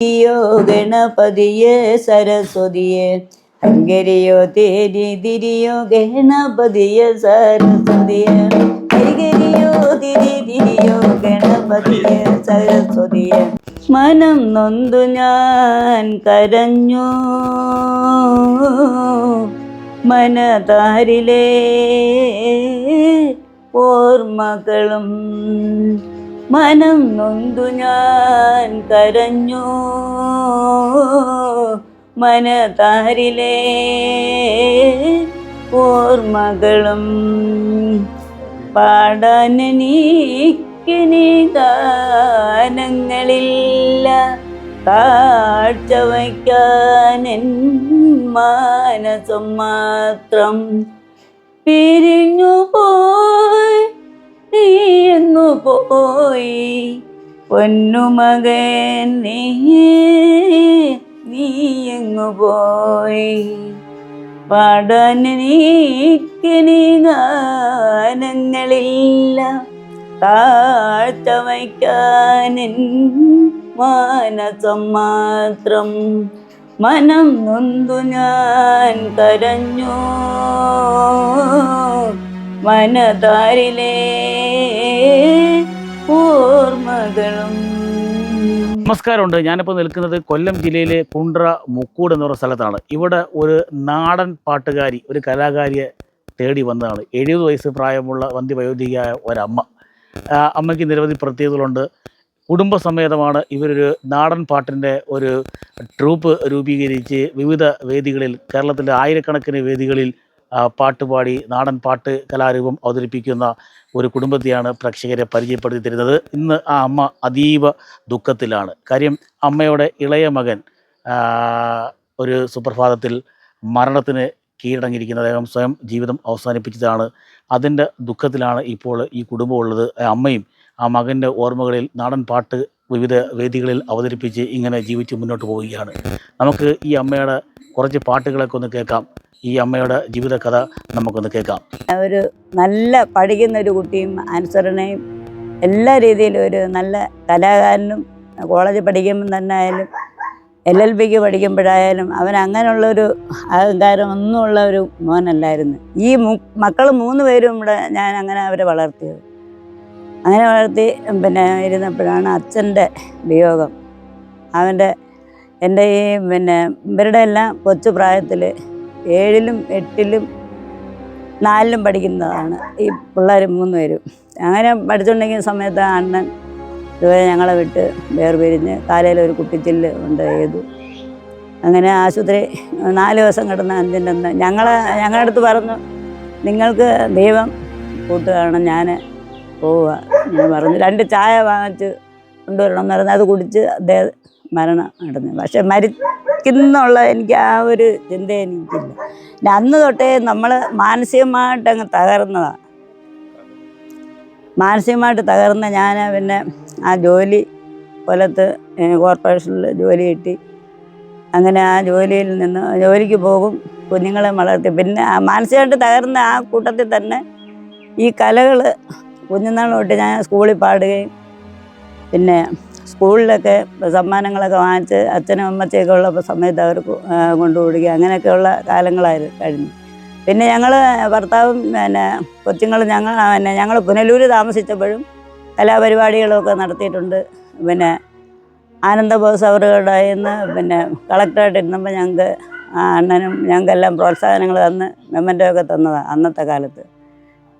യോ ഗണപതിയെ സരസ്വതിയെ ഹരിയോ തേരി തിരിയോ ഗണപതിയെ സരസ്വതിയെ ഹരിയോ തിരിയോ ഗണപതിയെ സരസ്വതിയെ മനം നൊന്തു ഞാൻ കരഞ്ഞു മനതാരിലെ ഓർമ്മകളും മനം നൊന്തു ഞാൻ കരഞ്ഞു മനതാരിലെ ഓർമ്മകളും പാടാനെനിക്കിനി ഗാനങ്ങളില്ല കാഴ്ച വയ്ക്കാനെൻ മാനസം മാത്രം പിരിഞ്ഞു പോയി നീ എങ്ങു പോയി പൊന്നുമകൻ നീ എങ്ങു പോയി പാടാനെനിക്കിനി ഗാനങ്ങളില്ല കാഴ്ച വയ്ക്കാനെൻ മാനസം മാത്രം മനം നൊന്തു ഞാൻ കരഞ്ഞു മനതാരിലെ ഓർമ്മകളും. നമസ്കാരമുണ്ട്. ഞാനിപ്പോൾ നിൽക്കുന്നത് കൊല്ലം ജില്ലയിലെ കുണ്ട്ര മുക്കൂട് എന്ന് പറയുന്ന സ്ഥലത്താണ്. ഇവിടെ ഒരു നാടൻ പാട്ടുകാരി, ഒരു കലാകാരിയെ തേടി വന്നതാണ്. 70 വയസ്സ് പ്രായമുള്ള വന്ധ്യവയോധികയായ ഒരമ്മ. അമ്മയ്ക്ക് നിരവധി പ്രത്യേകതകളുണ്ട്. കുടുംബസമേതമാണ് ഇവരൊരു നാടൻ പാട്ടിൻ്റെ ഒരു ട്രൂപ്പ് രൂപീകരിച്ച് വിവിധ വേദികളിൽ, കേരളത്തിലെ ആയിരക്കണക്കിന് വേദികളിൽ പാട്ടുപാടി നാടൻ പാട്ട് കലാരൂപം അവതരിപ്പിക്കുന്ന ഒരു കുടുംബത്തെയാണ് പ്രേക്ഷകരെ പരിചയപ്പെടുത്തി തരുന്നത്. ഇന്ന് ആ അമ്മ അതീവ ദുഃഖത്തിലാണ്. കാര്യം അമ്മയുടെ ഇളയ മകൻ ഒരു സുപ്രഭാതത്തിൽ മരണത്തിന് കീഴടങ്ങിയിരിക്കുന്ന അദ്ദേഹം സ്വയം ജീവിതം അവസാനിപ്പിച്ചതാണ്. അതിൻ്റെ ദുഃഖത്തിലാണ് ഇപ്പോൾ ഈ കുടുംബം ഉള്ളത്. അമ്മയും ആ മകൻ്റെ ഓർമ്മകളിൽ നാടൻ പാട്ട് വിവിധ വേദികളിൽ അവതരിപ്പിച്ച് ഇങ്ങനെ ജീവിച്ച് മുന്നോട്ട് പോവുകയാണ്. നമുക്ക് ഈ അമ്മയുടെ കുറച്ച് പാട്ടുകളൊക്കെ ഒന്ന് കേൾക്കാം. ഈ അമ്മയുടെ ജീവിത കഥ നമുക്കൊന്ന് കേൾക്കാം. ഒരു നല്ല പഠിക്കുന്ന ഒരു കുട്ടിയും അനുസരണയും എല്ലാ രീതിയിലും ഒരു നല്ല കലാകാരനും, കോളേജിൽ പഠിക്കുമ്പം തന്നെ ആയാലും LLBക്ക് പഠിക്കുമ്പോഴായാലും അവൻ അങ്ങനെയുള്ളൊരു അഹങ്കാരം ഒന്നുമുള്ള ഒരു മോനല്ലായിരുന്നു. ഈ മക്കൾ 3 പേരും ഇവിടെ ഞാൻ അങ്ങനെ അവരെ വളർത്തിയത്. അങ്ങനെ വളർത്തി പിന്നെ ഇരുന്നപ്പോഴാണ് അച്ഛൻ്റെ വിയോഗം. എൻ്റെ ഈ ഇവരുടെ എല്ലാം കൊച്ചു പ്രായത്തിൽ 7ലും 8ലും 4ലും പഠിക്കുന്നതാണ് ഈ പിള്ളേർ 3 പേരും. അങ്ങനെ പഠിച്ചുകൊണ്ടിരിക്കുന്ന സമയത്ത് അണ്ണൻ ഇതുവരെ ഞങ്ങളെ വിട്ട് വേർപിരിഞ്ഞ് കാലയിൽ ഒരു കുട്ടിച്ചില്ല് കൊണ്ട് ചെയ്തു. അങ്ങനെ ആശുപത്രി 4 ദിവസം കിടന്ന 5ൻ്റെ അന്ന് ഞങ്ങളുടെ അടുത്ത് പറഞ്ഞു, നിങ്ങൾക്ക് ദൈവം കൂട്ടുകയാണ്, ഞാൻ പോവുക. ഞാൻ പറഞ്ഞു 2 ചായ വാങ്ങിച്ച് കൊണ്ടുവരണം എന്ന് പറഞ്ഞാൽ അത് കുടിച്ച് അദ്ദേഹം മരണം അടഞ്ഞു. പക്ഷെ മരിക്കുന്നുള്ള എനിക്ക് ആ ഒരു ചിന്ത എനിക്കില്ല. അന്ന് തൊട്ടേ നമ്മൾ മാനസികമായിട്ടങ്ങ് തകർന്നതാണ്. മാനസികമായിട്ട് തകർന്ന ഞാൻ പിന്നെ ആ ജോലി കൊല്ലത്ത് കോർപ്പറേഷനിൽ ജോലി കിട്ടി. അങ്ങനെ ആ ജോലിയിൽ നിന്ന് ജോലിക്ക് പോകും, കുഞ്ഞുങ്ങളെ വളർത്തി. പിന്നെ മാനസികമായിട്ട് തകർന്ന ആ കൂട്ടത്തിൽ തന്നെ ഈ കലകൾ കുഞ്ഞുനാൾ തൊട്ട് ഞാൻ സ്കൂളിൽ പാടുകയും പിന്നെ സ്കൂളിലൊക്കെ സമ്മാനങ്ങളൊക്കെ വാങ്ങിച്ച് അച്ഛനും അമ്മച്ചയൊക്കെ ഉള്ള സമയത്ത് അവർ കൊണ്ടുപോടുകയും അങ്ങനെയൊക്കെയുള്ള കാലങ്ങളായിരുന്നു കഴിഞ്ഞു. പിന്നെ ഞങ്ങൾ ഭർത്താവും കൊച്ചുങ്ങളും ഞങ്ങൾ പുനലൂർ താമസിച്ചപ്പോഴും കലാപരിപാടികളൊക്കെ നടത്തിയിട്ടുണ്ട്. പിന്നെ ആനന്ദബോസ് അവരുടെ നിന്ന് കളക്ടറായിട്ട് ഇരുന്നപ്പോൾ ഞങ്ങൾക്ക് ആ അണ്ണനും ഞങ്ങൾക്കെല്ലാം പ്രോത്സാഹനങ്ങൾ തന്ന് മെമ്മൻ്റോ ഒക്കെ തന്നതാണ് അന്നത്തെ കാലത്ത്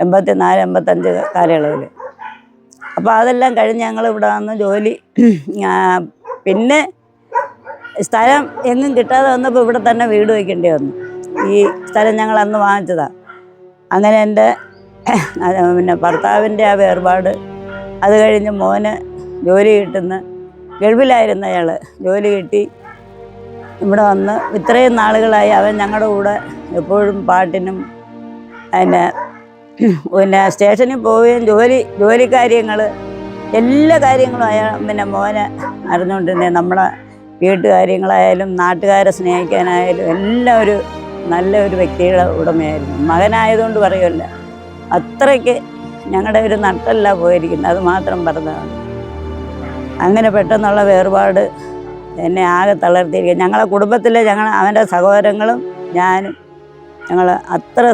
84-85 കാലയളവിൽ. അപ്പോൾ അതെല്ലാം കഴിഞ്ഞ് ഞങ്ങൾ ഇവിടെ വന്ന് ജോലി, പിന്നെ സ്ഥലം എങ്ങും കിട്ടാതെ വന്നപ്പോൾ ഇവിടെ തന്നെ വീട് വയ്ക്കേണ്ടി വന്നു. ഈ സ്ഥലം ഞങ്ങൾ അന്ന് വാങ്ങിച്ചതാണ്. അങ്ങനെ എൻ്റെ ഭർത്താവിൻ്റെ ആ വേർപാട്, അത് കഴിഞ്ഞ് മോന് ജോലി കിട്ടുന്ന ഗൾഫിലായിരുന്നു അയാൾ, ജോലി കിട്ടി ഇവിടെ വന്ന് ഇത്രയും നാളുകളായി അവൻ ഞങ്ങളുടെ കൂടെ എപ്പോഴും പാട്ടിനും പിന്നെ സ്റ്റേഷനിൽ പോവുകയും ജോലി കാര്യങ്ങൾ എല്ലാ കാര്യങ്ങളും മോനെ അറിഞ്ഞുകൊണ്ടിരുന്നത്. നമ്മളെ വീട്ടുകാര്യങ്ങളായാലും നാട്ടുകാരെ സ്നേഹിക്കാനായാലും എല്ലാം ഒരു നല്ലൊരു വ്യക്തിയുടെ ഉടമയായിരുന്നു. മകനായതുകൊണ്ട് പറയുമല്ല, അത്രയ്ക്ക് ഞങ്ങളുടെ ഒരു നട്ടല്ല പോയിരിക്കുന്നത്, അത് മാത്രം പറഞ്ഞതാണ്. അങ്ങനെ പെട്ടെന്നുള്ള വേർപാട് എന്നെ ആകെ തളർത്തിയിരിക്കുക. ഞങ്ങളെ കുടുംബത്തിലെ അവൻ്റെ സഹോദരങ്ങളും ഞാനും ഞങ്ങൾ അത്ര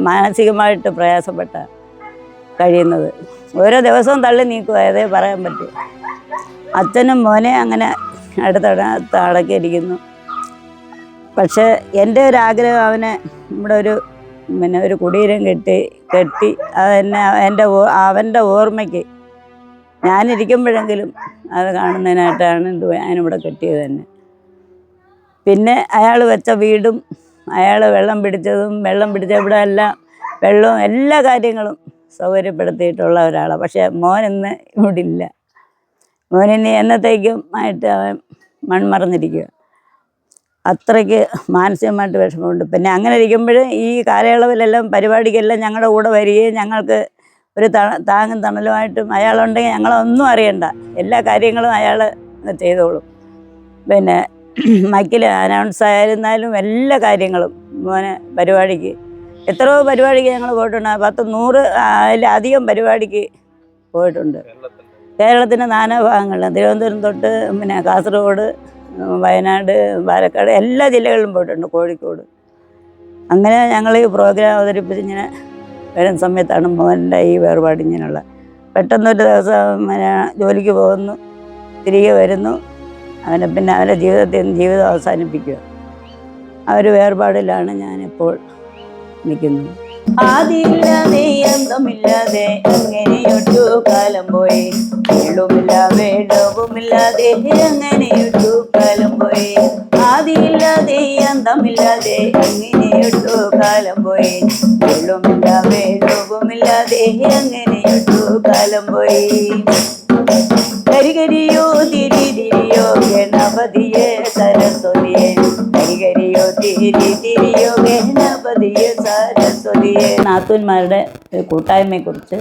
മാനസികമായിട്ട് പ്രയാസപ്പെട്ട കഴിയുന്നത്. ഓരോ ദിവസവും തള്ളി നീക്കുക, അതേ പറയാൻ പറ്റൂ. അച്ഛനും മോനെ അങ്ങനെ അടുത്തടുത്ത് അടക്കിയിരിക്കുന്നു. പക്ഷേ എൻ്റെ ഒരു ആഗ്രഹം അവനെ നമ്മുടെ ഒരു കുടീരം കെട്ടി അതെന്നെ അവൻ്റെ ഓർമ്മയ്ക്ക് ഞാനിരിക്കുമ്പോഴെങ്കിലും അത് കാണുന്നതിനായിട്ടാണ് ഞാനിവിടെ കെട്ടിയത് തന്നെ. പിന്നെ അയാൾ വെച്ച വീടും അയാൾ വെള്ളം പിടിച്ച ഇവിടെ എല്ലാം വെള്ളവും എല്ലാ കാര്യങ്ങളും സൗകര്യപ്പെടുത്തിയിട്ടുള്ള ഒരാളാണ്. പക്ഷേ മോനിന്ന് ഇവിടെ ഇല്ല. മോനിനി എന്നത്തേക്കും ആയിട്ട് അവൻ മൺമറന്നിരിക്കുക. അത്രയ്ക്ക് മാനസികമായിട്ട് വിഷമമുണ്ട്. പിന്നെ അങ്ങനെ ഇരിക്കുമ്പോൾ ഈ കാലയളവിലെല്ലാം പരിപാടിക്കെല്ലാം ഞങ്ങളുടെ കൂടെ വരികയും ഞങ്ങൾക്ക് ഒരു താങ്ങും തണലുമായിട്ടും അയാളുണ്ടെങ്കിൽ ഞങ്ങളൊന്നും അറിയണ്ട, എല്ലാ കാര്യങ്ങളും അയാൾ ചെയ്തോളും. പിന്നെ മൈക്കിൽ അനൗൺസ് ആയിരുന്നാലും എല്ലാ കാര്യങ്ങളും മോനെ പരിപാടിക്ക് എത്രയോ പരിപാടിക്ക് ഞങ്ങൾ പോയിട്ടുണ്ട്. 100 അതിലധികം പരിപാടിക്ക് പോയിട്ടുണ്ട്. കേരളത്തിൻ്റെ നാനാഭാഗങ്ങളിലും തിരുവനന്തപുരം തൊട്ട് പിന്നെ കാസർഗോഡ്, വയനാട്, പാലക്കാട് എല്ലാ ജില്ലകളിലും പോയിട്ടുണ്ട്, കോഴിക്കോട്. അങ്ങനെ ഞങ്ങൾ ഈ പ്രോഗ്രാം അവതരിപ്പിച്ച് ഇങ്ങനെ വരുന്ന സമയത്താണ് മോൻ്റെ ഈ വേർപാട് ഇങ്ങനെയുള്ള. പെട്ടെന്നൊരു ദിവസം പിന്നെ ജോലിക്ക് പോകുന്നു, തിരികെ വരുന്നു. പിന്നെ അവൻ്റെ ജീവിതം അവസാനിപ്പിക്കുക. ആ ഒരു വേർപാടിലാണ് ഞാനിപ്പോൾ നിൽക്കുന്നത്. ആദിയില്ലാതെ അന്തമില്ലാതെ അങ്ങനെയൊരു കാലം പോയി, വെള്ളവുമില്ല വേളവുമില്ലാതെ അങ്ങനെയൊരു കാലം പോയി. ആദിയില്ലാതെ അന്തമില്ലാതെ അങ്ങനെയൊരു കാലം പോയി, വെള്ളവുമില്ല വേളവുമില്ലാതെ അങ്ങനെയൊരു കാലം പോയി. കരികരിയോ തിരിയോ ഗണപതിയെ സരസ്വതിയെ, കരികരിയോ തിരിയോ ഗണപതിയെ സരസ്വതിയെ. നാത്തൂന്മാരുടെ ഒരു കൂട്ടായ്മയെക്കുറിച്ച്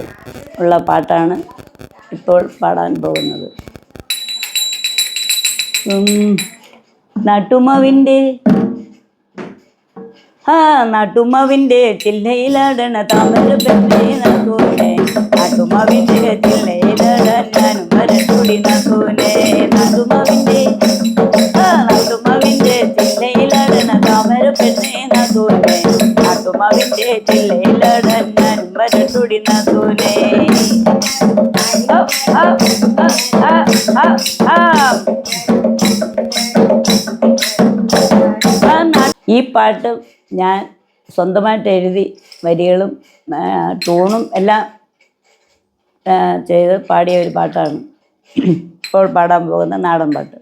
ഉള്ള പാട്ടാണ് ഇപ്പോൾ പാടാൻ പോകുന്നത്. നാട്ടുമാവിൻ്റെ ചില്ലയിലാടണ താമര പെണ്ണേ നാത്തൂനെ, നാട്ടുമാവിൻ്റെ ചില്ലയിലാടാൻ ഞാനും വരട്ടൂടി നാത്തൂനെ. നാട്ടുമാവിൻ്റെ ചില്ലയിലാടണ താമര പെണ്ണേ നാത്തൂനെ, നാട്ടുമാവിൻ്റെ ചില്ലയിലാടാൻ ഞാനും വരട്ടൂടി നാത്തൂനെ. ഈ പാട്ട് ഞാൻ സ്വന്തമായിട്ട് എഴുതി വരികളും ട്യൂണും എല്ലാം ചെയ്ത് പാടിയ ഒരു പാട്ടാണ് ഇപ്പോൾ പാടാൻ പോകുന്ന നാടൻ പാട്ട്.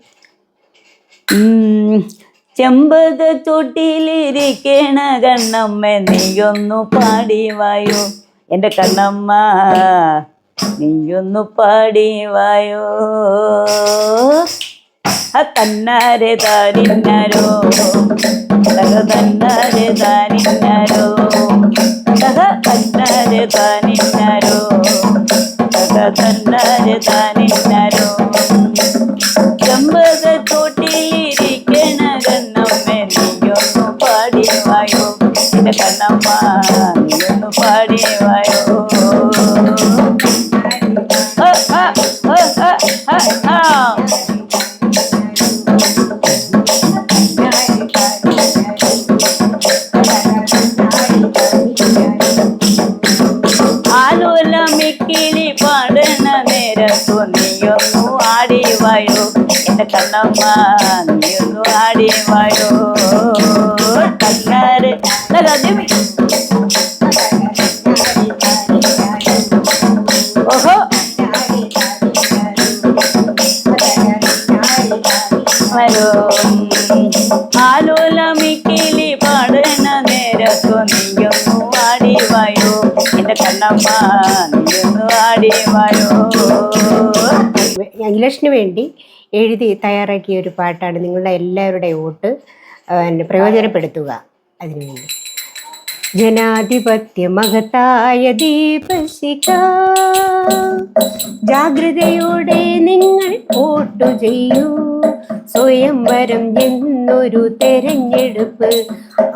ചെമ്പക ചോട്ടിലിരിക്കണ കണ്ണമ്മ നീയൊന്നു പാടിവായോ, എൻ്റെ കണ്ണമ്മ നീയൊന്നു പാടിവായോ. തന്നാരെ താരിന്നാരോ തന്നാരെ താനിന്നാരോ തന്നാരെ താനിന്നാരോ തന്നാരെ താനിന്നാരോ. ചെമ്പക തോട്ടിലിരിക്കണ കണ്ണമ്മ നീയൊന്നു പാടിവായോ, എൻ്റെ കണ്ണമ്മ നീയൊന്നു പാടിവായോ. ആലോലമിക്കിളി പാടണ നേരത്തു നീയൊന്നു ആടിവായോ, എൻ്റെ കണ്ണമ്മ നീയൊന്നു ആടിവായോ. കണ്ണാരെ ഓഹോ ആലോലമിക്കിളി പാടണ നേരത്തു നീയൊന്നു ആടിവായോ, എൻ്റെ കണ്ണമ്മ നീയൊന്നു ആടിവായോ. ഇലക്ഷന് വേണ്ടി എഴുതി തയ്യാറാക്കിയ ഒരു പാട്ടാണ്. നിങ്ങളുടെ എല്ലാവരുടെയും വോട്ട് പ്രയോജനപ്പെടുത്തുക അതിനുവേണ്ടി. ജനാധിപത്യ മഹത്തായ ദീപശിഖ, ജാഗ്രതയോടെ നിങ്ങൾ വോട്ടു ചെയ്യൂ. സ്വയംവരം എന്നൊരു തെരഞ്ഞെടുപ്പ്,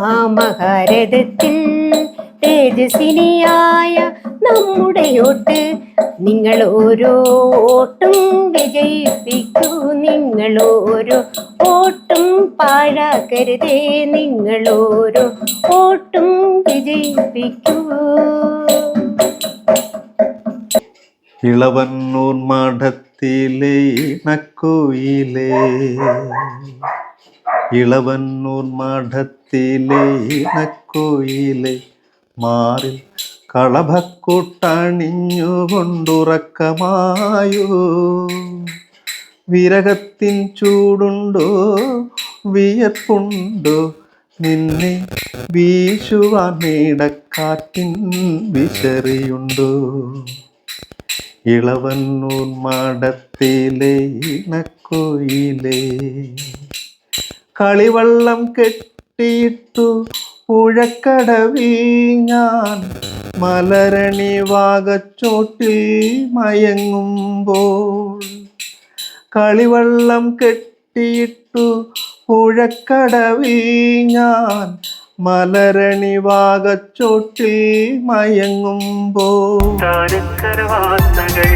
ആ മഹാരഥത്തിൽ തേജസ്വിനിയായ നമ്മുടെ വോട്ട്. നിങ്ങൾ ഓരോ വോട്ടും വിജയിപ്പിക്കൂ, നിങ്ങൾ ഓരോ വോട്ടും പാഴാക്കരുതേ, നിങ്ങൾ ഓരോ വോട്ടും വിജയിപ്പിക്കൂ. ഇളവന്നൂർ മഠത്തിലെ ഇണക്കുയിലേ, ഇളവന്നൂർ മഠത്തിലെ ഇണക്കുയിലെ, മാറിൽ കളഭക്കൊട്ടണിഞ്ഞുകൊണ്ടുറക്കമായോ, വിരഹത്തിൻ ചൂടുണ്ടോ വിയർപ്പുണ്ടോ, നിന്നെ വീശുവാൻ മേടക്കാറ്റിൻ വിശറിയുണ്ടോ. ഇളവന്നൂർ മഠത്തിലെ ഇണക്കുയിലേ, കളിവള്ളം കെട്ടിയിട്ടു പുഴക്കടവിൽ ഞാൻ മലരണി വാകച്ചോട്ടിൽ മയങ്ങുമ്പോൾ, കളിവള്ളം കെട്ടിയിട്ടു പുഴക്കടവിൽ ഞാൻ മലരണി വാകച്ചോട്ടിൽ മയങ്ങുമ്പോൾ, കൊട്ടാരക്കര വാർത്തകൾ